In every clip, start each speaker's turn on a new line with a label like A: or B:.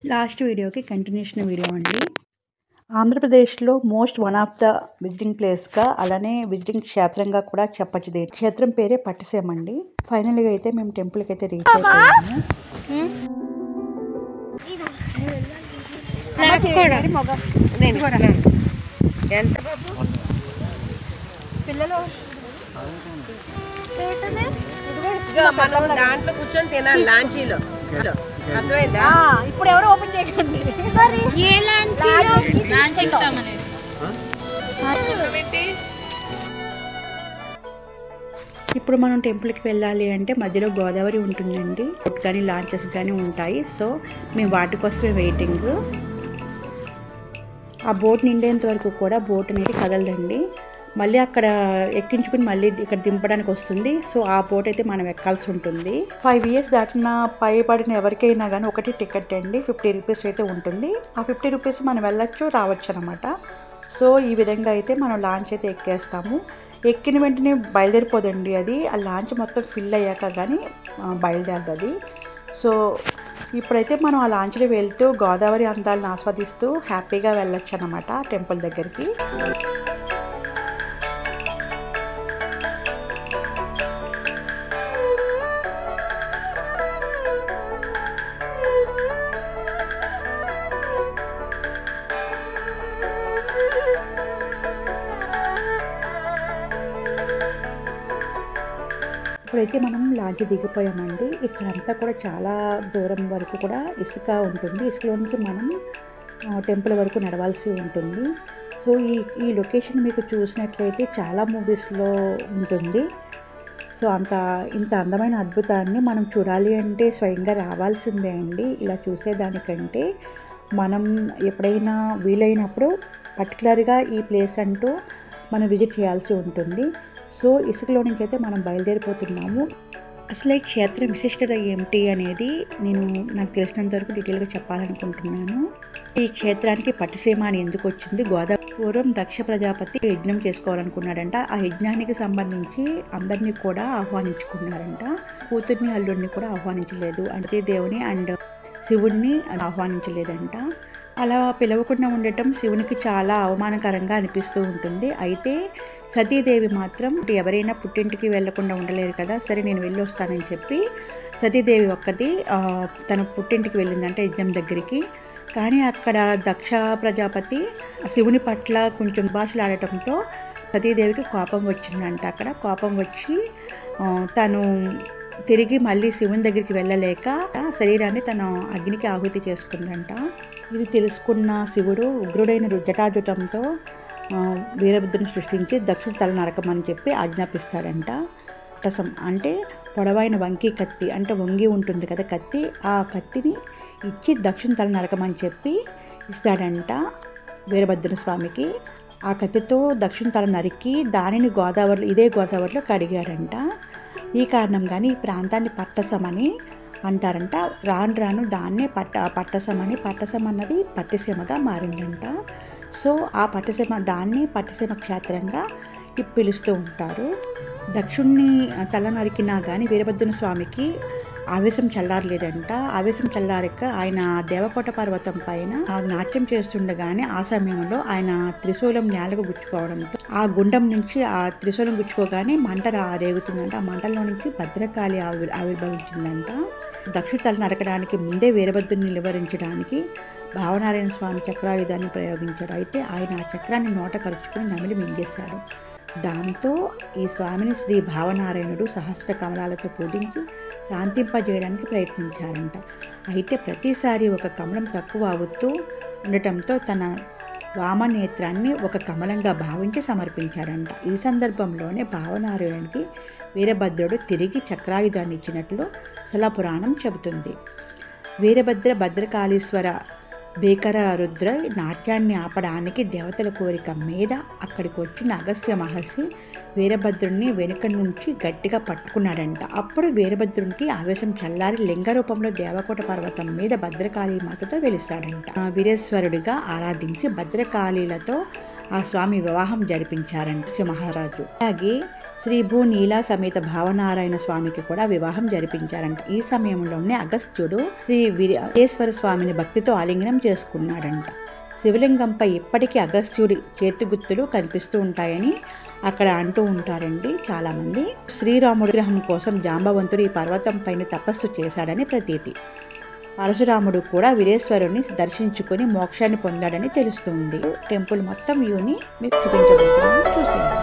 A: Last వీడియోకి continuation video అండి. ఆంధ్రప్రదేశ్లో వన్ ఆఫ్ ద విజిటింగ్ ప్లేస్గా అలానే విజిటింగ్ క్షేత్రంగా కూడా చెప్పచ్చు. దీని క్షేత్రం పేరే పట్టిసీమ అండి. ఫైనల్గా అయితే మేము టెంపుల్కి అయితే రీచ్ అయిపోయాము.
B: మనం దాంట్లో కూర్చొని తినాలి లాంచీలో. అర్థమైందా?
A: ఇప్పుడు ఎవరు ఓపెన్ చేయకండి. ఇప్పుడు మనం టెంపుల్కి వెళ్ళాలి అంటే మధ్యలో గోదావరి ఉంటుందండి. బోట్ కానీ లాంచెస్ కానీ ఉంటాయి. సో మేము వాటి కోసమే వెయిటింగ్. ఆ బోట్ నిండేంత వరకు కూడా బోట్ అనేది కదలదండి. మళ్ళీ అక్కడ ఎక్కించుకుని మళ్ళీ ఇక్కడ దింపడానికి వస్తుంది. సో ఆ బోట్ అయితే మనం ఎక్కాల్సి ఉంటుంది. 5 years దాటిన పైబడిన ఎవరికైనా కానీ ఒకటి టికెట్ అండి, 50 రూపీస్ అయితే ఉంటుంది. ఆ 50 రూపీస్ మనం వెళ్ళొచ్చు రావచ్చు అనమాట. సో ఈ విధంగా అయితే మనం లాంచ్ అయితే ఎక్కేస్తాము. ఎక్కిన వెంటనే బయలుదేరిపోదండి అది. ఆ లాంచ్ మొత్తం ఫిల్ అయ్యాక కానీ బయలుదేరదు. సో ఇప్పుడైతే మనం ఆ లాంచ్లో వెళ్తూ గోదావరి అందాలను ఆస్వాదిస్తూ హ్యాపీగా వెళ్ళొచ్చు అనమాట టెంపుల్ దగ్గరికి. ఇప్పుడైతే మనం లాంచ్ దిగిపోయామండి. ఇక్కడంతా కూడా చాలా దూరం వరకు కూడా ఇసుక ఉంటుంది. ఇసుకలో నుంచి మనం టెంపుల్ వరకు నడవాల్సి ఉంటుంది. సో ఈ లొకేషన్ మీకు చూసినట్లయితే చాలా మూవీస్లో ఉంటుంది. సో ఇంత అందమైన అద్భుతాన్ని మనం చూడాలి అంటే స్వయంగా రావాల్సిందే అండి. ఇలా చూసేదానికంటే మనం ఎప్పుడైనా వీలైనప్పుడు పర్టికులర్గా ఈ ప్లేస్ అంటూ మనం విజిట్ చేయాల్సి ఉంటుంది. సో ఇసుకలో నుంచి అయితే మనం బయలుదేరిపోతున్నాము. అసలు ఈ క్షేత్రం విశిష్టత ఏమిటి అనేది నాకు తెలిసినంత వరకు డీటెయిల్గా చెప్పాలనుకుంటున్నాను. ఈ క్షేత్రానికి పట్టిసీమ అని ఎందుకు వచ్చింది? పూర్వం దక్ష ప్రజాపతి యజ్ఞం చేసుకోవాలనుకున్నాడంట. ఆ యజ్ఞానికి సంబంధించి అందరినీ కూడా ఆహ్వానించుకున్నారంట. కూతుర్ని అల్లుడిని కూడా ఆహ్వానించలేదు. అంటే దేవుని అండ్ శివుణ్ణి ఆహ్వానించలేదంట. అలా పిలవకుండా ఉండటం శివునికి చాలా అవమానకరంగా అనిపిస్తూ ఉంటుంది. అయితే సతీదేవి మాత్రం ఎవరైనా పుట్టింటికి వెళ్లకుండా ఉండలేరు కదా, సరే నేను వెళ్ళి వస్తానని చెప్పి సతీదేవి ఒక్కటి తన పుట్టింటికి వెళ్ళిందంటే యజ్ఞం దగ్గరికి. కానీ అక్కడ దక్ష ప్రజాపతి శివుని పట్ల కొంచెం భాషలాడటంతో సతీదేవికి కోపం వచ్చిందంట. అక్కడ కోపం వచ్చి తను తిరిగి మళ్ళీ శివుని దగ్గరికి వెళ్ళలేక శరీరాన్ని తన అగ్నికి ఆహుతి చేసుకుందంట. ఇది తెలుసుకున్న శివుడు ఉగ్రుడైన జటాజుటంతో వీరభద్రుని సృష్టించి దక్షుడి తల నరకమని చెప్పి ఆజ్ఞాపిస్తాడంట. అంటే పొడవైన వంకి కత్తి, అంటే వంగి ఉంటుంది కదా కత్తి, ఆ కత్తిని ఇచ్చి దక్షుని తల నరకమని చెప్పి ఇస్తాడంట వీరభద్రుని స్వామికి. ఆ కత్తితో దక్షుని తల నరికి దానిని ఇదే గోదావరిలో కడిగాడంట. ఈ కారణంగానే ఈ ప్రాంతాన్ని పట్టసమని అంటారంట. రాను దాన్నే పట్టసమ అన్నది పట్టిసీమగా మారిందంట. సో ఆ పట్టిసీమ క్షేత్రంగా పిలుస్తూ ఉంటారు. దక్షుణ్ణి తల నరికినా కానీ వీరభద్రుని స్వామికి ఆవేశం చల్లారలేదంట. ఆవేశం చల్లారక ఆయన దేవకోట పర్వతం పైన నాట్యం చేస్తుండగానే ఆ సమయంలో ఆయన త్రిశూలం నేలకు గుచ్చుకోవడంతో ఆ గుండం నుంచి ఆ త్రిశూలం గుచ్చుకోగానే మంట రేగుతుందంట. ఆ మంటల్లో నుంచి భద్రకాళి ఆవిర్భవించిందంట. దక్షుడి తల నరకడానికి ముందే వీరభద్రుని నిలువరించడానికి భావనారాయణ స్వామి చక్రాయుధాన్ని ప్రయోగించాడు. అయితే ఆయన ఆ చక్రాన్ని నోట కరుచుకొని నమిలి మింగేశాడు. దాంతో ఈ స్వామిని శ్రీ భావనారాయణుడు సహస్ర కమలాలతో పూజించి శాంతింపజేయడానికి ప్రయత్నించారంట. అయితే ప్రతిసారి ఒక కమలం తక్కువ అవుతూ ఉండటంతో తన వామనేత్రాన్ని ఒక కమలంగా భావించి సమర్పించాడంట. ఈ సందర్భంలోనే భావనారాయణుడికి వీరభద్రుడు తిరిగి చక్రాయుధాన్ని ఇచ్చినట్లు శిలాపురాణం చెబుతుంది. భద్రకాళీశ్వర భీకర రుద్ర నాట్యాన్ని ఆపడానికి దేవతల కోరిక మీద అక్కడికి వచ్చిన అగస్త్య మహర్షి వీరభద్రుడిని వెనుక నుంచి గట్టిగా పట్టుకున్నాడంట. అప్పుడు వీరభద్రునికి ఆవేశం చల్లారి లింగ రూపంలో దేవకోట పర్వతం మీద భద్రకాళీ మాతతో వెలిశాడంట. వీరేశ్వరుడిగా ఆరాధించి భద్రకాళీలతో ఆ స్వామి వివాహం జరిపించారంట మహారాజు. అలాగే శ్రీ భూ నీలా సమేత భావనారాయణ స్వామికి కూడా వివాహం జరిపించారంట. ఈ సమయంలోనే అగస్త్యుడు శ్రీ వీరేశ్వర స్వామిని భక్తితో ఆలింగనం చేసుకున్నాడంట. శివలింగంపై ఇప్పటికీ అగస్త్యుడి చేతిగుర్తులు కనిపిస్తూ ఉంటాయని అక్కడ అంటూ ఉంటారండి చాలామంది. శ్రీరాముడి విగ్రహం కోసం జాంబవంతుడు ఈ పర్వతం పైన తపస్సు చేశాడని ప్రతీతి. పరశురాముడు కూడా వీరేశ్వరుని దర్శించుకొని మోక్షాన్ని పొందాడని తెలుస్తుంది. టెంపుల్ మొత్తం వ్యూని మీకు చూపించబోతున్నాను, చూసేయండి.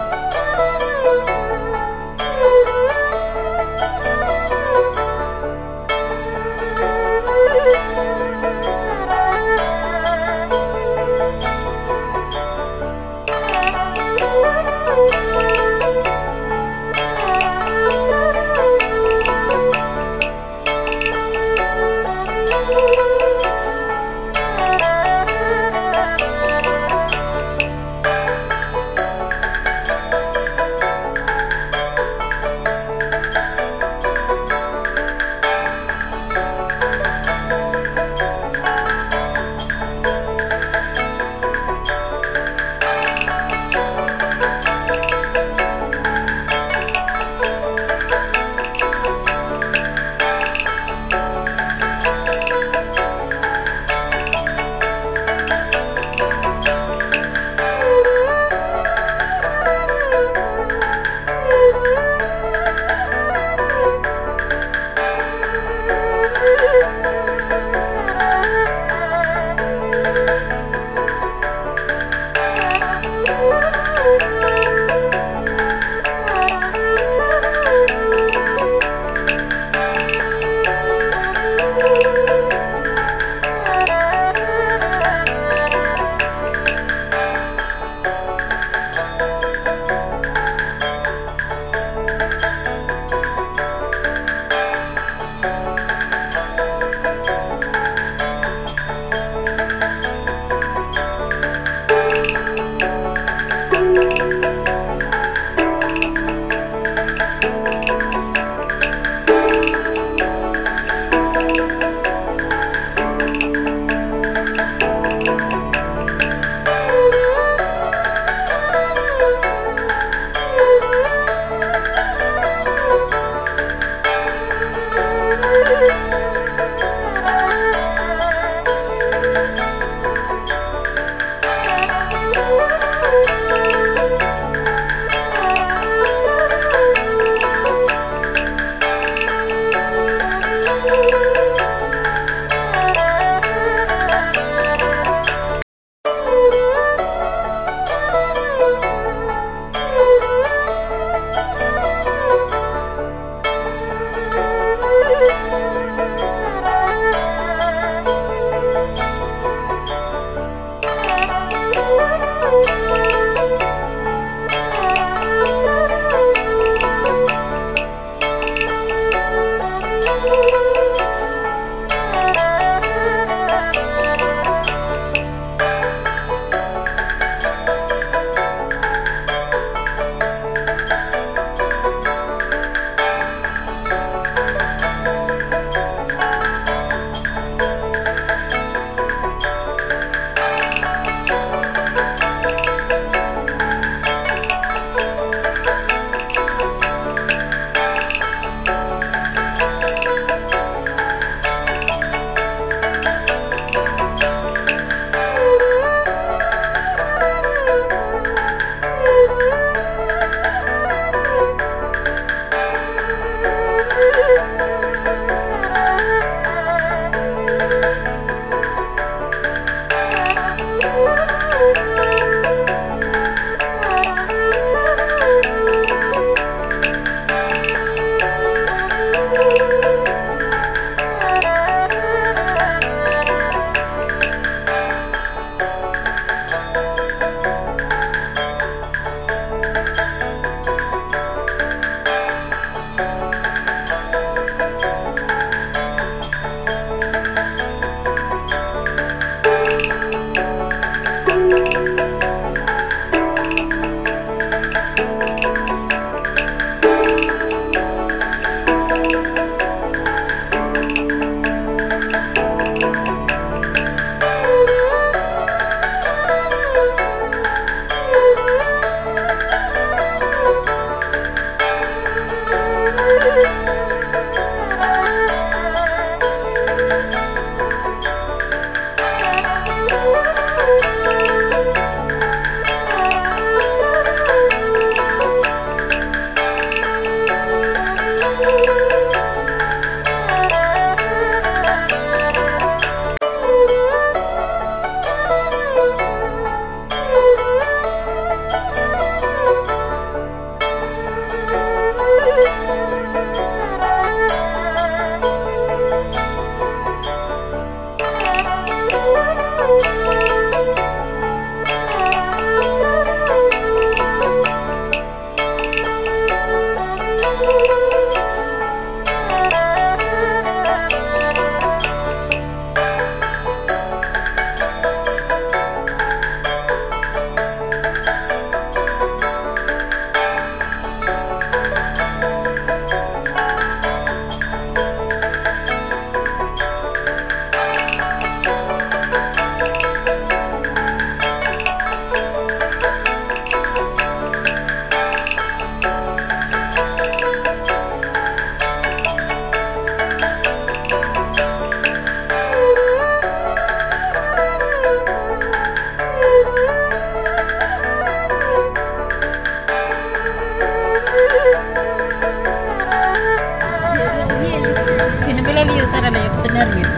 C: చిన్నపిల్లలు చూస్తారని చెప్తున్నారు మీరు.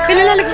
B: పిల్లలకి